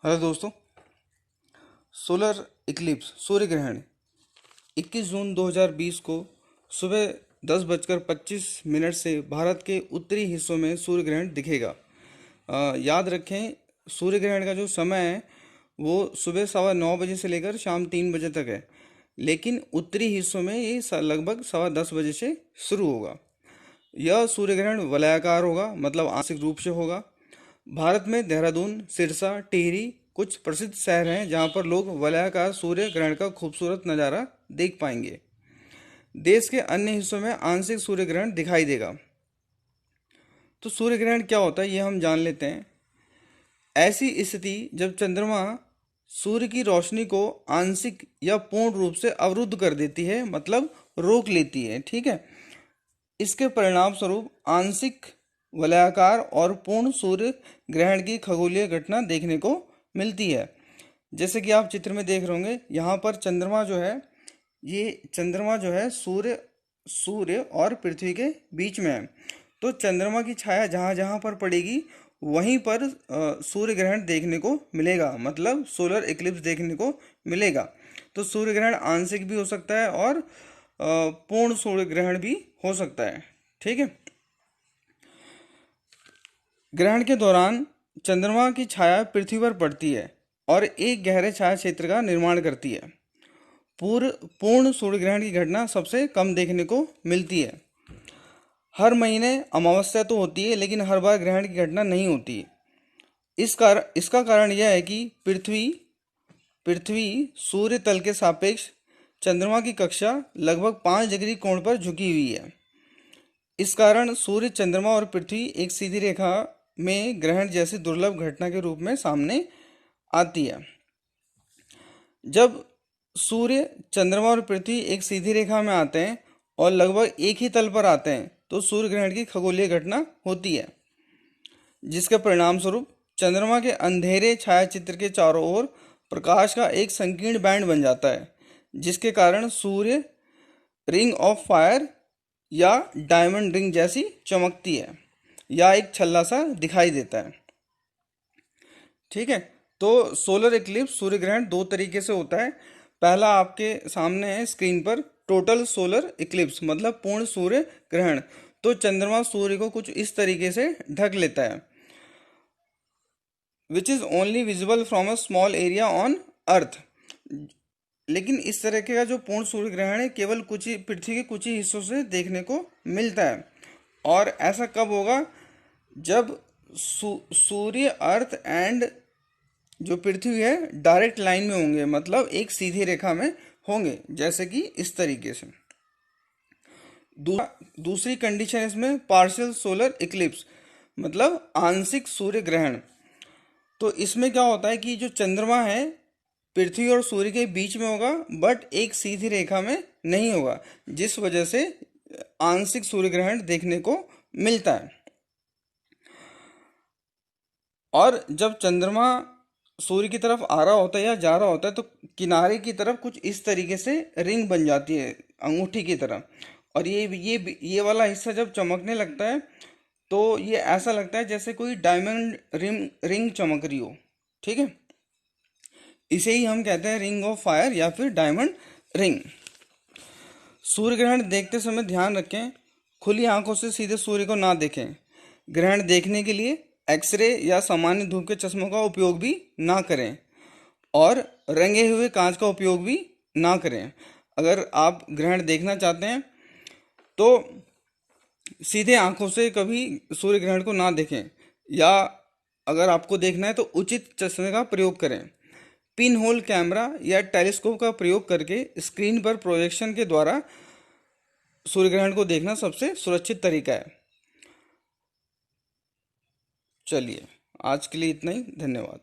Hello दोस्तों। Solar Eclipse सूर्य ग्रहण 21 जून 2020 को सुबह 10:25 से भारत के उत्तरी हिस्सों में सूर्य ग्रहण दिखेगा। याद रखें, सूर्य ग्रहण का जो समय है वो सुबह 9:15 से लेकर शाम 3 बजे तक है, लेकिन उत्तरी हिस्सों में ये लगभग 10:15 बजे से शुरू होगा। यह सूर्य ग्रहण वलयाकार होगा, मतलब आंशिक रूप से होगा। भारत में देहरादून, सिरसा, टिहरी कुछ प्रसिद्ध शहर हैं जहां पर लोग वलयाकार सूर्य ग्रहण का खूबसूरत नज़ारा देख पाएंगे। देश के अन्य हिस्सों में आंशिक सूर्य ग्रहण दिखाई देगा। तो सूर्य ग्रहण क्या होता है ये हम जान लेते हैं। ऐसी स्थिति जब चंद्रमा सूर्य की रोशनी को आंशिक या पूर्ण रूप से अवरुद्ध कर देती है, मतलब रोक लेती है। ठीक है। इसके परिणाम स्वरूप आंशिक, वलयाकार और पूर्ण सूर्य ग्रहण की खगोलीय घटना देखने को मिलती है। जैसे कि आप चित्र में देख रहे होंगे, यहाँ पर चंद्रमा जो है, ये चंद्रमा जो है सूर्य सूर्य और पृथ्वी के बीच में है। तो चंद्रमा की छाया जहाँ जहाँ पर पड़ेगी वहीं पर सूर्य ग्रहण देखने को मिलेगा, मतलब सोलर इक्लिप्स देखने को मिलेगा। तो सूर्य ग्रहण आंशिक भी हो सकता है और पूर्ण सूर्य ग्रहण भी हो सकता है। ठीक है। ग्रहण के दौरान चंद्रमा की छाया पृथ्वी पर पड़ती है और एक गहरे छाया क्षेत्र का निर्माण करती है। पूर्ण सूर्य ग्रहण की घटना सबसे कम देखने को मिलती है। हर महीने अमावस्या तो होती है, लेकिन हर बार ग्रहण की घटना नहीं होती। इसका कारण यह है कि पृथ्वी सूर्य तल के सापेक्ष चंद्रमा की कक्षा लगभग 5 डिग्री कोण पर झुकी हुई है। इस कारण सूर्य, चंद्रमा और पृथ्वी एक सीधी रेखा में ग्रहण जैसी दुर्लभ घटना के रूप में सामने आती है। जब सूर्य, चंद्रमा और पृथ्वी एक सीधी रेखा में आते हैं और लगभग एक ही तल पर आते हैं तो सूर्य ग्रहण की खगोलीय घटना होती है, जिसके परिणाम स्वरूप चंद्रमा के अंधेरे छायाचित्र के चारों ओर प्रकाश का एक संकीर्ण बैंड बन जाता है, जिसके कारण सूर्य रिंग ऑफ फायर या डायमंड रिंग जैसी चमकती है या एक छल्ला सा दिखाई देता है। ठीक है। तो सोलर इक्लिप्स सूर्य ग्रहण दो तरीके से होता है। पहला आपके सामने है स्क्रीन पर, टोटल सोलर इक्लिप्स मतलब पूर्ण सूर्य ग्रहण। तो चंद्रमा सूर्य को कुछ इस तरीके से ढक लेता है, which is only visible from a small area on earth. लेकिन इस तरह का जो पूर्ण सूर्य ग्रहण है केवल कुछ ही पृथ्वी के कुछ ही हिस्सों से देखने को मिलता है। और ऐसा कब होगा? जब सूर्य, अर्थ एंड जो पृथ्वी है डायरेक्ट लाइन में होंगे, मतलब एक सीधी रेखा में होंगे, जैसे कि इस तरीके से। दूसरी कंडीशन इसमें पार्शियल सोलर इक्लिप्स मतलब आंशिक सूर्य ग्रहण। तो इसमें क्या होता है कि जो चंद्रमा है पृथ्वी और सूर्य के बीच में होगा, बट एक सीधी रेखा में नहीं होगा, जिस वजह से आंशिक सूर्य ग्रहण देखने को मिलता है। और जब चंद्रमा सूर्य की तरफ आ रहा होता है या जा रहा होता है तो किनारे की तरफ कुछ इस तरीके से रिंग बन जाती है, अंगूठी की तरह। और ये वाला हिस्सा जब चमकने लगता है तो ये ऐसा लगता है जैसे कोई डायमंड रिंग चमक रही हो। ठीक है। इसे ही हम कहते हैं रिंग ऑफ फायर या फिर डायमंड रिंग। सूर्य ग्रहण देखते समय ध्यान रखें, खुली आंखों से सीधे सूर्य को ना देखें। ग्रहण देखने के लिए एक्सरे या सामान्य धूप के चश्मों का उपयोग भी ना करें और रंगे हुए कांच का उपयोग भी ना करें। अगर आप ग्रहण देखना चाहते हैं तो सीधे आंखों से कभी सूर्य ग्रहण को ना देखें, या अगर आपको देखना है तो उचित चश्मे का प्रयोग करें। पिन होल कैमरा या टेलीस्कोप का प्रयोग करके स्क्रीन पर प्रोजेक्शन के द्वारा सूर्य ग्रहण को देखना सबसे सुरक्षित तरीका है। चलिए, आज के लिए इतना ही। धन्यवाद।